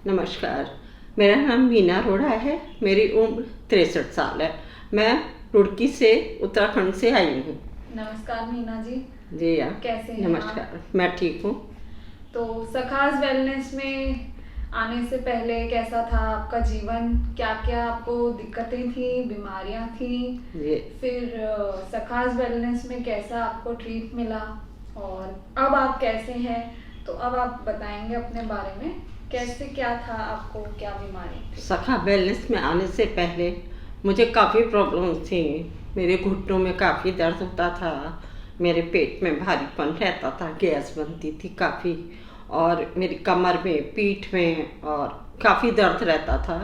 नमस्कार। मेरा नाम मीना अरोड़ा है। मेरी उम्र 63 साल है। मैं रुड़की से उत्तराखंड से आई हूँ। नमस्कार मीना जी। जी आप कैसे हैं नमस्कार। मैं ठीक हूँ। तो सखास वेलनेस में आने से पहले कैसा था आपका जीवन? क्या क्या आपको दिक्कतें थी, बीमारियां थी? जी फिर सखास वेलनेस में कैसा आपको ट्रीट मिला और अब आप कैसे हैं? तो अब आप बताएंगे अपने बारे में, कैसे क्या था आपको, क्या बीमारी थी? सखा वेलनेस में आने से पहले मुझे काफ़ी प्रॉब्लम्स थी। मेरे घुटनों में काफ़ी दर्द होता था, मेरे पेट में भारीपन रहता था, गैस बनती थी काफ़ी, और मेरी कमर में, पीठ में और काफ़ी दर्द रहता था।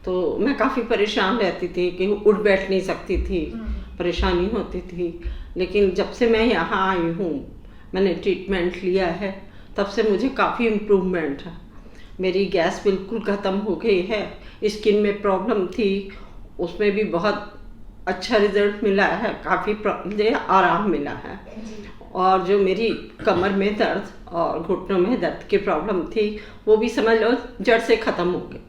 तो मैं काफ़ी परेशान रहती थी कि उठ बैठ नहीं सकती थी, परेशानी होती थी। लेकिन जब से मैं यहाँ आई हूँ, मैंने ट्रीटमेंट लिया है, तब से मुझे काफ़ी इम्प्रूवमेंट है। मेरी गैस बिल्कुल ख़त्म हो गई है। स्किन में प्रॉब्लम थी, उसमें भी बहुत अच्छा रिजल्ट मिला है, काफ़ी मुझे आराम मिला है। और जो मेरी कमर में दर्द और घुटनों में दर्द की प्रॉब्लम थी, वो भी समझ लो जड़ से ख़त्म हो गई।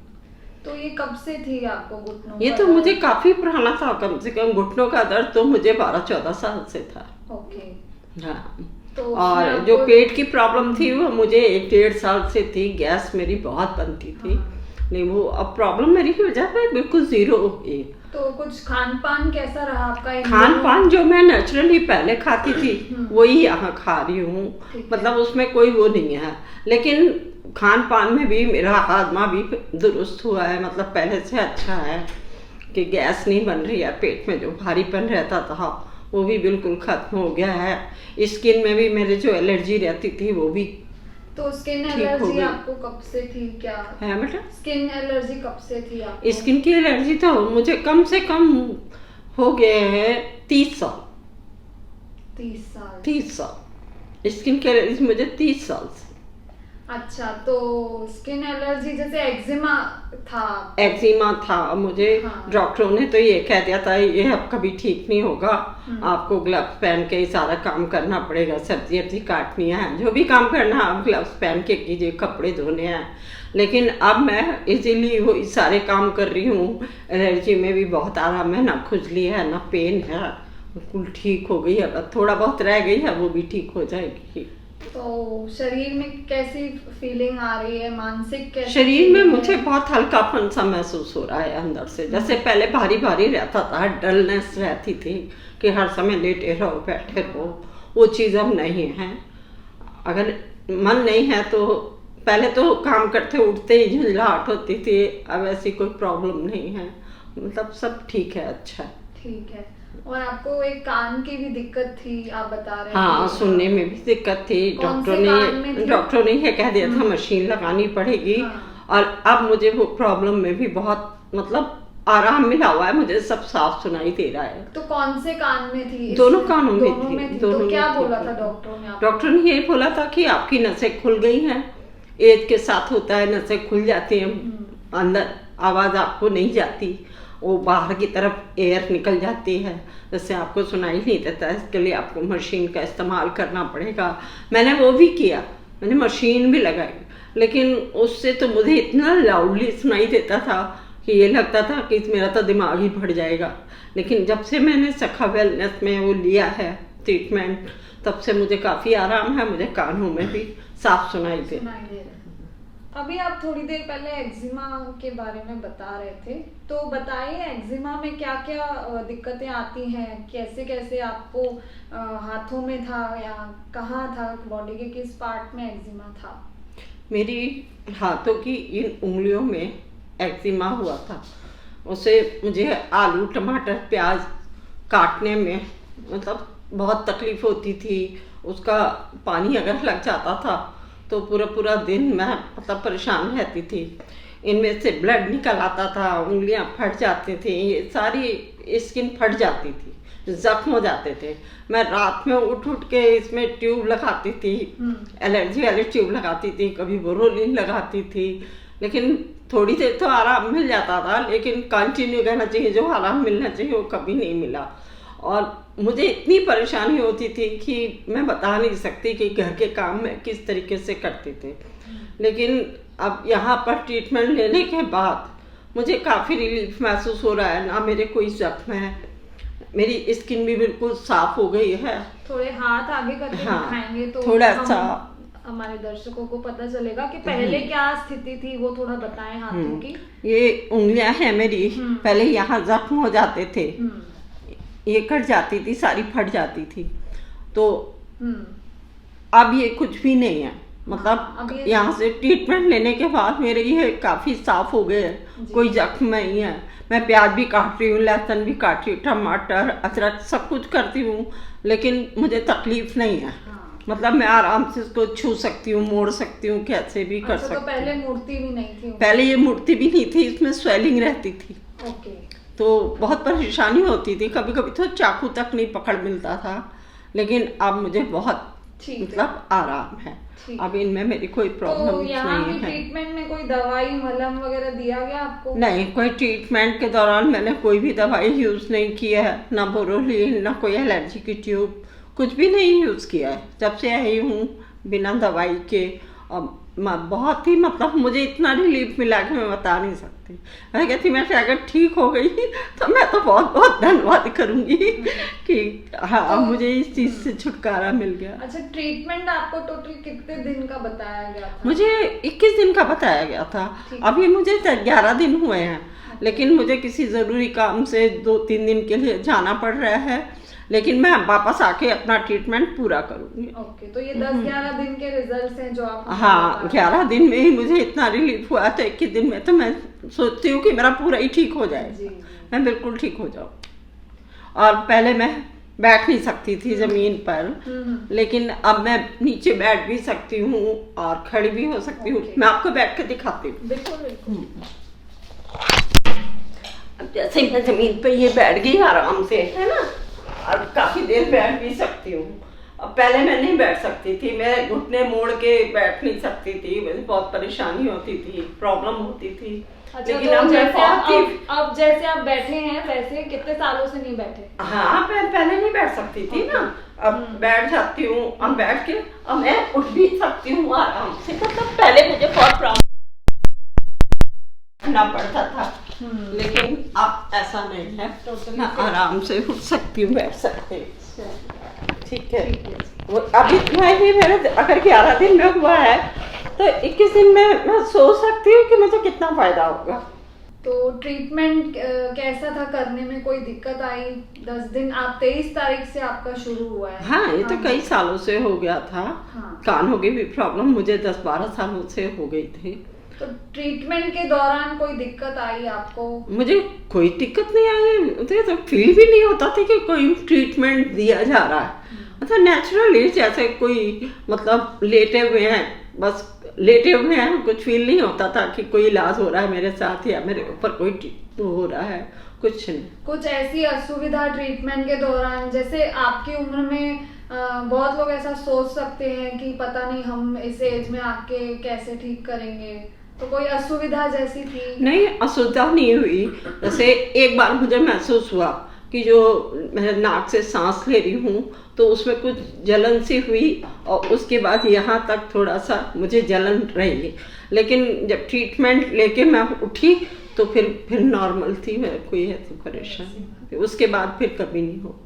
तो ये कब से थी आपको घुटनों ये का तो दर्द? मुझे काफ़ी पुराना था, कम से कम घुटनों का दर्द तो मुझे 12-14 साल से था। ओके। हाँ। तो और जो पेट की प्रॉब्लम थी वो मुझे 1-1.5 साल से थी। गैस मेरी बहुत बनती थी। नहीं, वो अब प्रॉब्लम मेरी की वजह से बिल्कुल ज़ीरो हो गई। तो कुछ खान पान कैसा रहा आपका? खान पान जो मैं नेचुरली पहले खाती थी वही यहाँ खा रही हूँ, मतलब उसमें कोई वो नहीं है। लेकिन खान पान में भी मेरा हाजमा भी दुरुस्त हुआ है, मतलब पहले से अच्छा है कि गैस नहीं बन रही है। पेट में जो भारीपन रहता था वो भी बिल्कुल ख़त्म हो गया है। स्किन में भी मेरे जो एलर्जी रहती थी वो भी तो स्किन ठीक हो एलर्जी गई। आपको कब से थी? क्या है बेटा? स्किन एलर्जी कब से थी आपको? स्किन की एलर्जी तो मुझे कम से कम हो गए हैं 30 साल। 30 साल? 30 साल स्किन की एलर्जी मुझे 30 साल से। अच्छा, तो स्किन एलर्जी जैसे एक्जिमा था? एक्जिमा था मुझे। हाँ। डॉक्टरों ने तो ये कह दिया था ये अब कभी ठीक नहीं होगा, आपको ग्लव्स पहन के ही सारा काम करना पड़ेगा, सब्जी वब्जी काटनी है, जो भी काम करना है आप ग्लव्स पहन के कीजिए, कपड़े धोने हैं। लेकिन अब मैं इजीली वो सारे काम कर रही हूँ। एलर्जी में भी बहुत आराम है, ना खुजली है ना पेन है, बिल्कुल ठीक हो गई है। अब थोड़ा बहुत रह गई है, वो भी ठीक हो जाएगी। तो शरीर में कैसी फीलिंग आ रही है, मानसिक कैसी? शरीर में मुझे बहुत हल्कापन सा महसूस हो रहा है अंदर से। जैसे पहले भारी भारी रहता था, डलनेस रहती थी कि हर समय लेटे रहो, बैठे रहो, वो चीज़ अब नहीं है। अगर मन नहीं है तो पहले तो काम करते उठते ही झंझलाहट होती थी, अब ऐसी कोई प्रॉब्लम नहीं है, मतलब सब ठीक है, अच्छा है। ठीक है। और आपको एक कान की भी दिक्कत थी, आप बता रहे थे? हाँ, सुनने में भी दिक्कत थी। कौन से कान में थी? डॉक्टर ने ये कह दिया था मशीन लगानी पड़ेगी। हाँ। और अब मुझे वो प्रॉब्लम में भी बहुत मतलब आराम मिला हुआ है, मुझे सब साफ सुनाई दे रहा है। तो कौन से कान में थी? दोनों कानों में दोनों थी। में थी। दोनों तो में क्या थी। बोला था डॉक्टरों ने आपको? डॉक्टर ने ये बोला था कि आपकी नसें खुल गई हैं, एज के साथ होता है, नसें खुल जाती हैं, अंदर आवाज़ आपको नहीं जाती, वो बाहर की तरफ एयर निकल जाती है, जैसे आपको सुनाई नहीं देता। इसके लिए आपको मशीन का इस्तेमाल करना पड़ेगा। मैंने वो भी किया, मैंने मशीन भी लगाई, लेकिन उससे तो मुझे इतना लाउडली सुनाई देता था कि ये लगता था कि मेरा तो दिमाग ही फट जाएगा। लेकिन जब से मैंने सखा वेलनेस में वो लिया है ट्रीटमेंट, तब से मुझे काफ़ी आराम है, मुझे कानों में भी साफ सुनाई दे। अभी आप थोड़ी देर पहले एक्जिमा के बारे में बता रहे थे, तो बताइए एक्जिमा में क्या क्या दिक्कतें आती हैं, कैसे कैसे आपको हाथों में था या कहाँ था, बॉडी के किस पार्ट में एक्जिमा था? मेरी हाथों की इन उंगलियों में एक्जिमा हुआ था। उसे मुझे आलू टमाटर प्याज काटने में मतलब बहुत तकलीफ होती थी। उसका पानी अगर लग जाता था तो पूरा पूरा दिन मैं मतलब परेशान रहती थी। इनमें से ब्लड निकल आता था, उंगलियां फट जाती थी, ये सारी स्किन फट जाती थी, जख्म हो जाते थे। मैं रात में उठ उठ के इसमें ट्यूब लगाती थी, एलर्जी वाली ट्यूब लगाती थी, कभी बोरोलिन लगाती थी, लेकिन थोड़ी देर तो आराम मिल जाता था, लेकिन कंटिन्यू कहना चाहिए जो आराम मिलना चाहिए वो कभी नहीं मिला। और मुझे इतनी परेशानी होती थी कि मैं बता नहीं सकती कि घर के काम में किस तरीके से करते थे। लेकिन अब यहाँ पर ट्रीटमेंट लेने के बाद मुझे काफ़ी रिलीफ महसूस हो रहा है, ना मेरे कोई जख्म है, मेरी स्किन भी बिल्कुल साफ हो गई है। थोड़े हाथ आगे करके हाँ, दिखाएंगे तो थोड़ा हम- सा हमारे दर्शकों को पता चलेगा कि पहले क्या स्थिति थी, वो थोड़ा बताएं हाथों की। ये उंगलियां हैं मेरी, पहले यहाँ जख्म हो जाते थे, ये कट जाती थी, सारी फट जाती थी, तो अब ये कुछ भी नहीं है। अब मतलब ये- यहाँ से ट्रीटमेंट लेने के बाद मेरे ये काफ़ी साफ हो गए हैं, कोई जख्म नहीं है। मैं प्याज भी काट रही हूँ, लहसुन भी काट रही हूँ, टमाटर, अदरक सब कुछ करती हूँ, लेकिन मुझे तकलीफ नहीं है। मतलब मैं आराम से इसको छू सकती हूँ, मोड़ सकती हूँ, कैसे भी कर अच्छा, तो सकती पहले हूँ। मूर्ति भी नहीं थी? पहले ये मूर्ति भी नहीं थी, इसमें स्वेलिंग रहती थी, ओके। तो बहुत परेशानी होती थी, कभी कभी तो चाकू तक नहीं पकड़ मिलता था, लेकिन अब मुझे बहुत ठीक है। मतलब आराम है, ठीक। अब इनमें मेरी कोई तो प्रॉब्लम यहाँ नहीं की है। ट्रीटमेंट में कोई दवाई मलहम वगैरह दिया गया आपको? नहीं, कोई ट्रीटमेंट के दौरान मैंने कोई भी दवाई यूज़ नहीं किया है, ना बोरोलिन, ना कोई एलर्जी की ट्यूब, कुछ भी नहीं यूज़ किया है। जब से आई हूँ बिना दवाई के, और बहुत ही मतलब मुझे इतना रिलीफ मिला कि मैं बता नहीं सकती। मैं कहती मैं अगर ठीक हो गई तो मैं तो बहुत बहुत धन्यवाद करूँगी कि हाँ तो- मुझे इस चीज़ से छुटकारा मिल गया। अच्छा, ट्रीटमेंट आपको टोटल कितने दिन का बताया गया था? मुझे 21 दिन का बताया गया था, ठीक। अभी मुझे 11 दिन हुए हैं, लेकिन मुझे किसी ज़रूरी काम से 2-3 दिन के लिए जाना पड़ रहा है, लेकिन मैं वापस आके अपना ट्रीटमेंट पूरा करूँगी। ओके, तो ये 10-11 दिन के रिजल्ट्स हैं जो आप? हाँ, 11 दिन में ही मुझे इतना रिलीफ हुआ था, 21 दिन में तो मैं सोचती हूँ कि मेरा पूरा ही ठीक हो जाए, जी। मैं बिल्कुल ठीक हो जाऊँ। और पहले मैं बैठ नहीं सकती थी ज़मीन पर, लेकिन अब मैं नीचे बैठ भी सकती हूँ और खड़ी भी हो सकती हूँ। ओके। मैं आपको बैठ के दिखाती हूँ। बिल्कुल बिल्कुल। अब जैसे मैं ज़मीन पे ये बैठ गई आराम से, है ना, और काफ़ी देर बैठ भी सकती हूँ। अब पहले मैं नहीं बैठ सकती थी, मैं घुटने मोड़ के बैठ नहीं सकती थी, मुझे बहुत परेशानी होती थी, प्रॉब्लम होती थी। अच्छा, लेकिन तो अब मैं जैसे बहुत ही अब जैसे आप बैठे हैं, वैसे कितने सालों से नहीं बैठे? हाँ, पहले नहीं बैठ सकती थी ना, अब बैठ जाती हूँ, अब बैठ के अब मैं उठ भी सकती हूँ आराम से। मतलब पहले मुझे बहुत प्रॉब्लम करना पड़ता था, लेकिन अब ऐसा नहीं है, मैं आराम से उठ सकती हूँ, बैठ सकती हूँ। ठीक है, वो अभी इतना ही मेरे अगर 11 दिन में हुआ है तो 21 दिन में मैं सोच सकती हूँ कि मुझे कितना फायदा होगा। तो ट्रीटमेंट कैसा था करने में? कोई दिक्कत आई? 10 दिन, आप 23 तारीख से आपका शुरू हुआ है? हाँ, ये तो कई सालों से हो गया था। हाँ। कानों की भी प्रॉब्लम मुझे 10-12 सालों से हो गई थी। तो ट्रीटमेंट के दौरान कोई दिक्कत आई आपको? मुझे कोई दिक्कत नहीं आई, मुझे तो फील भी नहीं होता था कि कोई ट्रीटमेंट दिया जा रहा है। मतलब नेचुरली, जैसे कोई मतलब लेटे हुए हैं, बस लेटे हुए हैं, कुछ फील नहीं होता था कि कोई इलाज हो रहा है मेरे साथ या मेरे ऊपर कोई हो रहा है, कुछ नहीं। कुछ ऐसी असुविधा ट्रीटमेंट के दौरान, जैसे आपकी उम्र में बहुत लोग ऐसा सोच सकते हैं कि पता नहीं हम इस एज में आके कैसे ठीक करेंगे, तो कोई असुविधा जैसी थी? नहीं, असुविधा नहीं हुई। जैसे एक बार मुझे महसूस हुआ कि जो मैं नाक से सांस ले रही हूँ तो उसमें कुछ जलन सी हुई, और उसके बाद यहाँ तक थोड़ा सा मुझे जलन रही, लेकिन जब ट्रीटमेंट लेके मैं उठी तो फिर नॉर्मल थी, मेरे कोई ऐसी परेशानी, उसके बाद फिर कभी नहीं हो।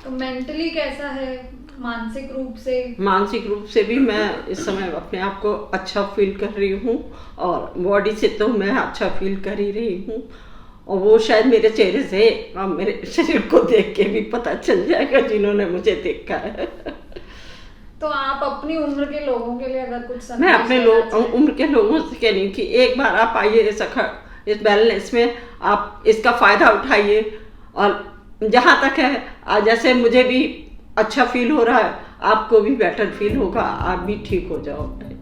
तो मेंटली कैसा है, मानसिक रूप से? मानसिक रूप से भी मैं इस समय अपने आप को अच्छा फील कर रही हूँ, और बॉडी से तो मैं अच्छा फील कर ही रही हूँ, और वो शायद मेरे चेहरे से और मेरे शरीर को देख के भी पता चल जाएगा जिन्होंने मुझे देखा है। तो आप अपनी उम्र के लोगों के लिए अगर कुछ मैं संदेश अपने देना चाहें? उम्र के लोगों से कह रही हूँ कि एक बार आप आइए इस बैलेंस में, आप इसका फायदा उठाइए, और जहाँ तक है जैसे मुझे भी अच्छा फील हो रहा है, आपको भी बेटर फील होगा, आप भी ठीक हो जाओगे।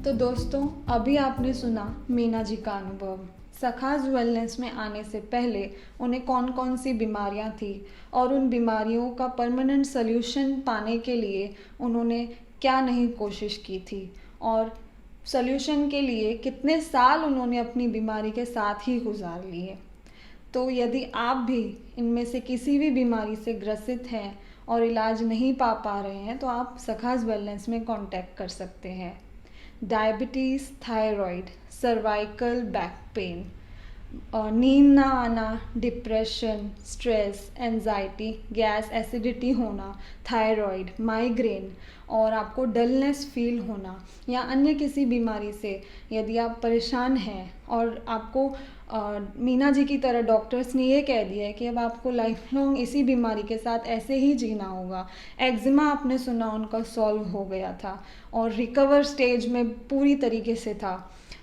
तो दोस्तों, अभी आपने सुना मीना जी का अनुभव। सखाज वेलनेस में आने से पहले उन्हें कौन कौन सी बीमारियां थी और उन बीमारियों का परमानेंट सल्यूशन पाने के लिए उन्होंने क्या नहीं कोशिश की थी, और सल्यूशन के लिए कितने साल उन्होंने अपनी बीमारी के साथ ही गुजार लिए। तो यदि आप भी इनमें से किसी भी बीमारी से ग्रसित हैं और इलाज नहीं पा रहे हैं तो आप सखाज वेलनेस में कांटेक्ट कर सकते हैं। Diabetes, thyroid, cervical back pain, नींद ना आना, depression, stress, anxiety, gas acidity होना, थायराइड, माइग्रेन और आपको डलनेस फील होना या अन्य किसी बीमारी से यदि आप परेशान हैं और आपको मीना जी की तरह डॉक्टर्स ने ये कह दिया है कि अब आपको लाइफ लॉन्ग इसी बीमारी के साथ ऐसे ही जीना होगा। एक्जिमा आपने सुना उनका सॉल्व हो गया था और रिकवर स्टेज में पूरी तरीके से था।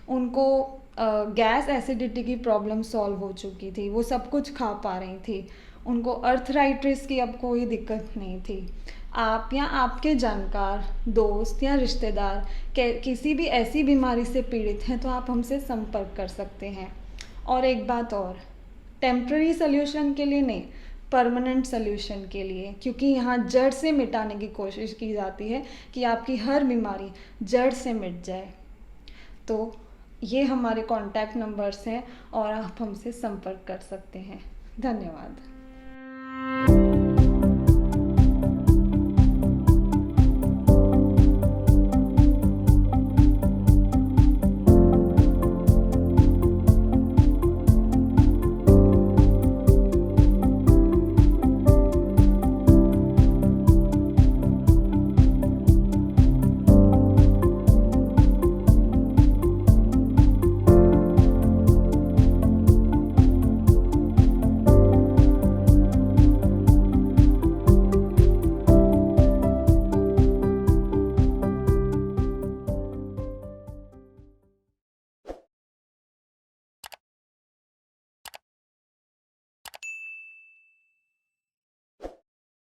उनको गैस एसिडिटी की प्रॉब्लम सॉल्व हो चुकी थी, वो सब कुछ खा पा रही थी, उनको अर्थराइटिस की अब कोई दिक्कत नहीं थी। आप या आपके जानकार, दोस्त या रिश्तेदार किसी भी ऐसी बीमारी से पीड़ित हैं तो आप हमसे संपर्क कर सकते हैं। और एक बात और, टेम्प्ररी सल्यूशन के लिए नहीं, परमानेंट सल्यूशन के लिए, क्योंकि यहाँ जड़ से मिटाने की कोशिश की जाती है कि आपकी हर बीमारी जड़ से मिट जाए। तो ये हमारे कॉन्टैक्ट नंबर्स हैं और आप हमसे संपर्क कर सकते हैं। धन्यवाद।